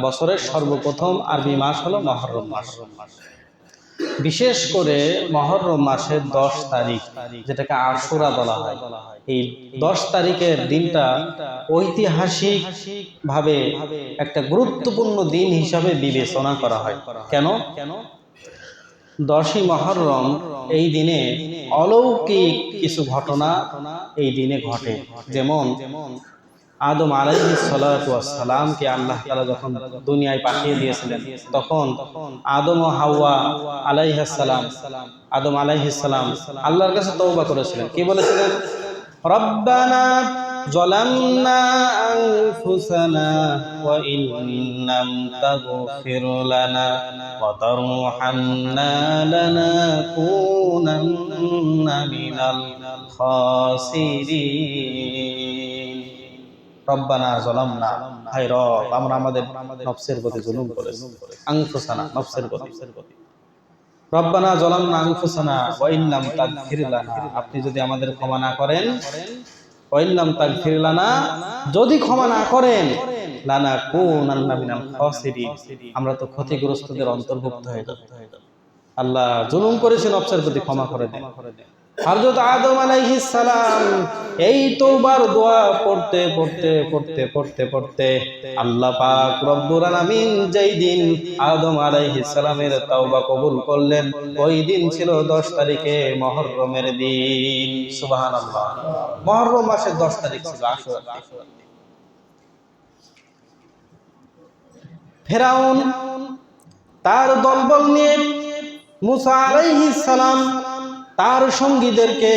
বছরের সর্বপ্রথম আরবি মাস হলো মুহররম মাস। বিশেষ করে মুহররম মাসের 10 তারিখ, যেটাকে আশুরা বলা হয়, এই 10 তারিখের দিনটা ঐতিহাসিক ভাবে একটা গুরুত্বপূর্ণ দিন হিসাবে বিবেচনা করা হয়। কেন? 10ই মুহররম এই দিনে অলৌকিক কিছু ঘটনা এই দিনে ঘটে। যেমন আদম আলাইহিস সালাতু ওয়াস সালামকে আল্লাহ তাআলা যখন দুনিয়ায় পাঠিয়ে দিয়েছিলেন, তখন আদম ও হাওয়া আলাইহিস সালাম, আদম আলাইহিস সালাম আল্লাহর কাছে তওবা করেছিলেন। কি বলেছিলেন? রব্বানা যালামনা আনফুসানা ওয়া ইন লাম তাগফির লানা ওয়া তারহামনা লানাকুনান্না মিনাল খাসিরিন। রব্বানা যালামনা, হায় রব, আমরা আমাদের নফসের প্রতি জুলুম করেছি। আনফুসানা, নফসের প্রতি। রব্বানা যালামনা আনফুসানা ওয়া ইন লাম তাগফির লানা, আপনি যদি আমাদের ক্ষমা না করেন, ওয়া ইন লাম তাগফির লানা, যদি ক্ষমা না করেন, লানাকুনান্না মিনাল খাসিরিন, আমরা তো ক্ষতিগ্রস্তদের অন্তর্ভুক্ত হয়ে যাব। আল্লাহ জুলুম করেছেন, নফসের প্রতি ক্ষমা করে দেন। হযরত আদম আলাইহিস সালাম এই তওবার দোয়া পড়তে পড়তে পড়তে পড়তে পড়তে আল্লাহ পাক রব্বুল আলামিন যেই দিন আদম আলাইহিস সালামের তওবা কবুল করলেন, ওই দিন ছিল 10 তারিখে মুহররমের দিন। সুবহানাল্লাহ। মুহররম মাসের 10 তারিখ ছিল আশুরা। ফেরাউন তার দলবল নিয়ে মুসা আলাইহিস সালাম তার সঙ্গীদেরকে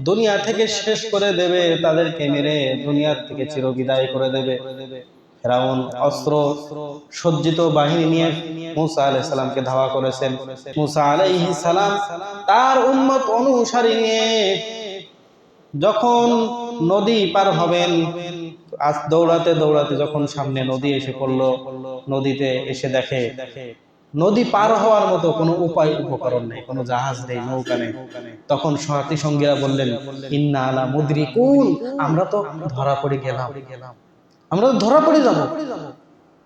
দুনিয়া থেকে শেষ করে দেবে, তাদেরকে মেরে দুনিয়ার থেকে চিরবিদায় করে দেবে। ফেরাউন অস্ত্র সজ্জিত বাহিনী নিয়ে মুসা আলাইহিস সালামকে ধাওয়া করেছেন। মুসা আলাইহিস সালাম তার উম্মত অনুসারী নিয়ে যখন নদী পার হবেন, আজ দৌড়াতে দৌড়াতে যখন সামনে নদী এসে পড়লো, নদীতে এসে দেখে নদী পার হওয়ার মতো কোনো উপায় উপকরণ নেই, কোনো জাহাজ নেই, নৌকা নেই। তখন সাথী সঙ্গীরা বললেন, ইন্না আলা মুদরিকুন, আমরা তো ধরা পড়ে গেলাম, আমরা তো ধরা পড়ে যাব,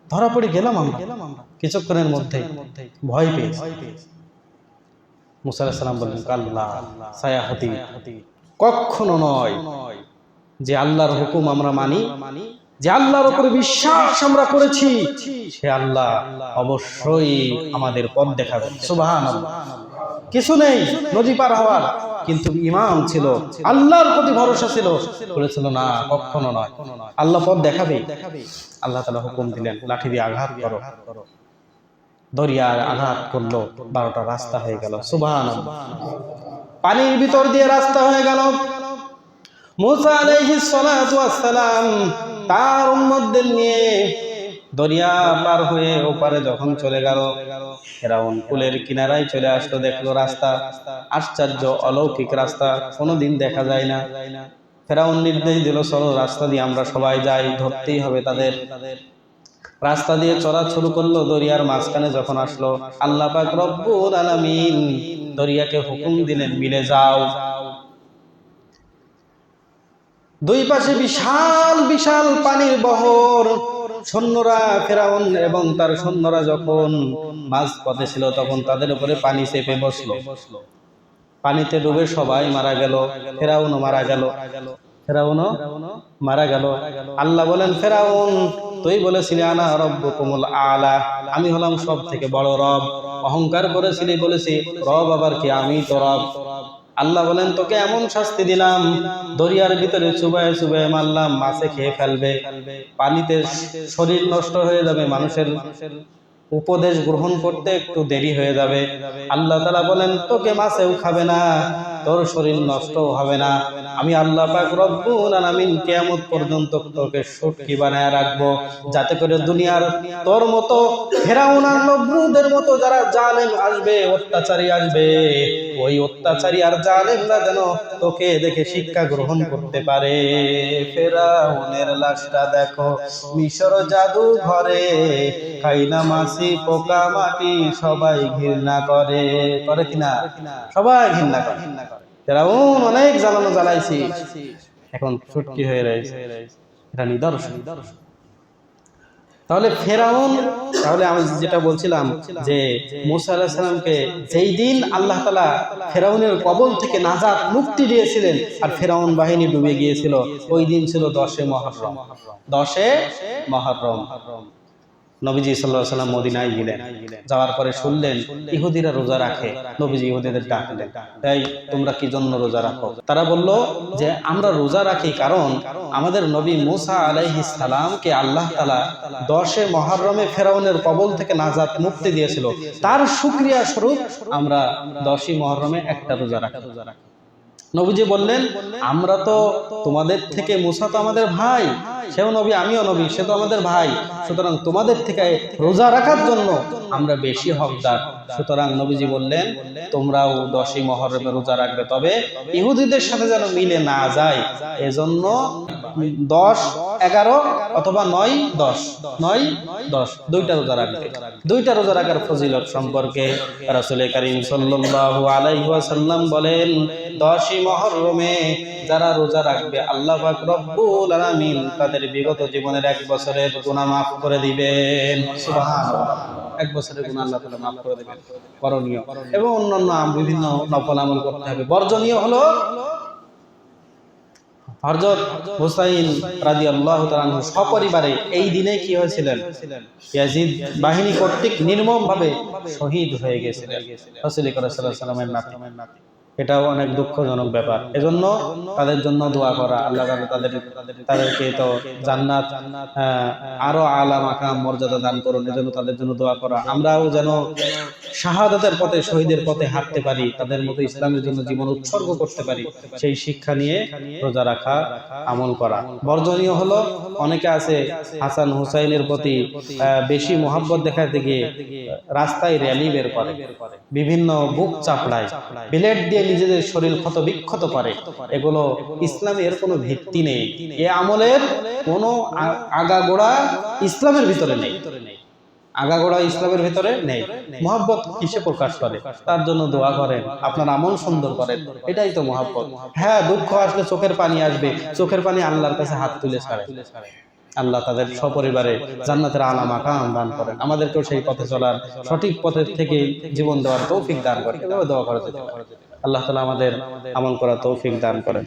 ধরা পড়ে গেলাম আমরা কিছুক্ষণের মধ্যে, ভয় পেয়ে। মুসা আলাইহিস সালাম বললেন, কাল্লা সায়াহাতি, কখনো নয়, যে আল্লাহর হুকুম আমরা মানি, যে আল্লাহর উপরে বিশ্বাস আমরা করেছি, সে আল্লাহ অবশ্যই আমাদের পথ দেখাবেন। সুবহানাল্লাহ। কিছু নেই নদী পার হওয়ার, কিন্তু ঈমান ছিল, আল্লাহর প্রতি ভরসা ছিল, বলেছিল না, কখনো নয়, আল্লাহ পথ দেখাবে। আল্লাহ তাআলা হুকুম দিলেন, লাঠি দিয়ে আঘাত করো। দরিয়ার আঘাত করলো, 12টা রাস্তা হয়ে গেল। সুবহানাল্লাহ। পানির ভিতর দিয়ে রাস্তা হয়ে গেল। মুসা আলাইহিস সালাতু ওয়াস সালাম তার উম্মতদের নিয়ে দরিয়া পার হয়ে ওপারে যখন চলে গেল, ফেরাউন কুলের কিনারায় চলে আসলো, দেখলো রাস্তা, আশ্চর্য অলৌকিক রাস্তা, কোনোদিন দেখা যায় না। ফেরাউন নির্দেশ দিল, চলো রাস্তা দিয়ে আমরা সবাই যাই, ধরতেই হবে তাদের। রাস্তা দিয়ে চলা শুরু করলো। দরিয়ার মাঝখানে যখন আসলো, আল্লাহ পাক রব্বুল আলামিন দরিয়াকে হুকুম দিলেন, মিলে যাও। দুই পাশে বিশাল বিশাল পানির বহর। সৈন্যরা, ফেরাউন এবং তার সৈন্যরা যখন মাঝ পথে ছিল, তখন তাদের উপরে পানি চেপে বসলো। পানিতে ডুবে সবাই মারা গেল, ফেরাউনও মারা গেল, ফেরাউনও মারা গেল। আল্লাহ বলেন, ফেরাউন, তুই বলেছিলি আনা রব্বুকুমুল আলা, আমি হলাম সব থেকে বড় রব। অহংকার করেছিলি, বলেছি রব আবার কি, আমি তো রব। আল্লাহ বলেন, তোকে এমন শাস্তি দিলাম, দরিয়ার ভিতরে চুবায় চুবায় মারলাম, মাছে খেয়ে ফেলবে, পানিতে শরীর নষ্ট হয়ে যাবে, মানুষের উপদেশ গ্রহণ করতে একটু দেরি হয়ে যাবে। আল্লাহ তাআলা বলেন, তোকে মাছেও খাবে না, তোর শরীর নষ্টও হবে না। আমি আল্লাহ পাক রব্বুল আলামিন কিয়ামত পর্যন্ত তোকে সুটকি বানায় রাখবো, যাতে করে দুনিয়ার তোর মতো ফেরাউন আর নমরুদের মতো যারা জালেম আসবে, অত্যাচারী আসবে, ওই অত্যাচারী আর জালেমরা যেন তোকে দেখে শিক্ষা গ্রহণ করতে পারে। ফেরাউনের লাশটা দেখো মিশর জাদু ঘরে, খাইনা মাছি পোকা মাটি সবাই ঘৃণা করে, করে কিনা? সবাই ঘৃণা করে। ফেরাউন অনেক জ্বালানো জ্বালাইছি, এখন ছুটকি হয়ে রয়েছে। এটা নিদর্শন। তাহলে ফেরাউন, তাহলে আমি যেটা বলছিলাম যে মুসা আলাইহিস সালামকে যেই দিন আল্লাহ তাআলা ফেরাউনের কবল থেকে নাজাত মুক্তি দিয়েছিলেন আর ফেরাউন বাহিনী ডুবে গিয়েছিল, ওই দিন ছিল 10 মুহররম। 10 মুহররম নবীজি সাল্লাল্লাহু আলাইহি ওয়াসাল্লাম মদিনায় গেলেন। যাওয়ার পরে শুনলেন ইহুদিরা রোজা রাখে। নবীজি ইহুদিদের ডাকলেন, তাই তোমরা কি জন্য রোজা রাখো? তারা বলল যে আমরা রোজা রাখি কারণ আমাদের নবী মুসা আলাইহিস সালামকে আল্লাহ তাআলা 10 মুহররমে ফেরাউনের কবল থেকে নাজাত মুক্তি দিয়েছিল, তার শুকরিয়া স্বরূপ আমরা 10 মুহররমে একটা রোজা রাখি। নবীজি বললেন, আমরা তো তোমাদের থেকে, মুসা তো আমাদের ভাই, সেও নবী আমিও নবী, সে তো আমাদের ভাই, সুতরাং তোমাদের থেকে রোজা রাখার জন্য আমরা বেশি হকদার। সুতরাং নবীজি বললেন তোমরাও 10 মুহররমে রোজা রাখবে, তবে ইহুদিদের সাথে যেন মিলে না যায়, এজন্য 10, 11 অথবা 9, 10, 9, 10 দুইটা রোজা রাখবে। দুইটা রোজা রাখার ফজিলত সম্পর্কে রাসূল কারীম সাল্লাল্লাহু আলাইহি ওয়াসাল্লাম বলেন, 10 মুহররমে যারা রোজা রাখবে আল্লাহ পাক রব্বুল আলামিন তাদের বিগত জীবনের 1 বছরের গুনাহ মাফ করে দিবেন। সুবহানাল্লাহ, 1 বছরের গুনাহ আল্লাহ তাআলা মাফ করে দিবেন। করণীয় এবং অন্যান্য বিভিন্ন নফল আমল করতে হবে। বর্জনীয় হলো হযরত হুসাইন রাদিয়াল্লাহু তাআলা আনহু সপরিবারে এই দিনে কি হয়েছিলেন, ইয়াজিদ বাহিনী কর্তৃক নির্মমভাবে শহীদ হয়ে গেছিলেন রাসূল করিম সাল্লাল্লাহু আলাইহি ওয়াসাল্লামের নাতি। এটাও অনেক দুঃখজনক ব্যাপার। এজন্য তাদের জন্য দোয়া করা, আল্লাহ তাদেরকে তো জান্নাত আরো আলা মাকাম মর্যাদা দান করুন, এজন্য তাদের জন্য দোয়া করা। আমরাও যেন শাহাদাতের পথে, শহীদের পথে হাঁটতে পারি, তাদের মতো ইসলামের জন্য জীবন উৎসর্গ করতে পারি, সেই শিক্ষা নিয়ে রোজা রাখা, আমল করা। বর্জনীয় হলো অনেকে আছে হাসান হুসাইনের প্রতি বেশি মহব্বত দেখাতে গিয়ে রাস্তায় র্যালি বের করে, বিভিন্ন বুক চাপড়ায়, বিলেট দিয়ে নিজেদের শরীর ক্ষত বিক্ষত করে। এগুলো ইসলামের কোনো ভিত্তি নেই, এ আমলের কোনো আগাগোড়া ইসলামের ভিতরে নেই, আগাগোড়া ইসলামের ভিতরে নেই। মহব্বত কিসে প্রকাশ করে? তার জন্য দোয়া করেন, আপনার আমল সুন্দর করেন, এটাই তো মহব্বত। হ্যাঁ, দুঃখ আসলে চোখের পানি আসবে, চোখের পানি আল্লাহর কাছে হাত তুলে ছাড়ে। আল্লাহ তাদের সপরিবারে জান্নাতের আলা মাকাম দান করেন, আমাদেরকেও সেই পথে চলার, সঠিক পথের থেকে জীবন দেওয়ার তৌফিক দান করেন। এভাবে দোয়া করা যেতে পারে। আল্লাহ তাআলা আমাদের আমল করার তৌফিক দান করেন।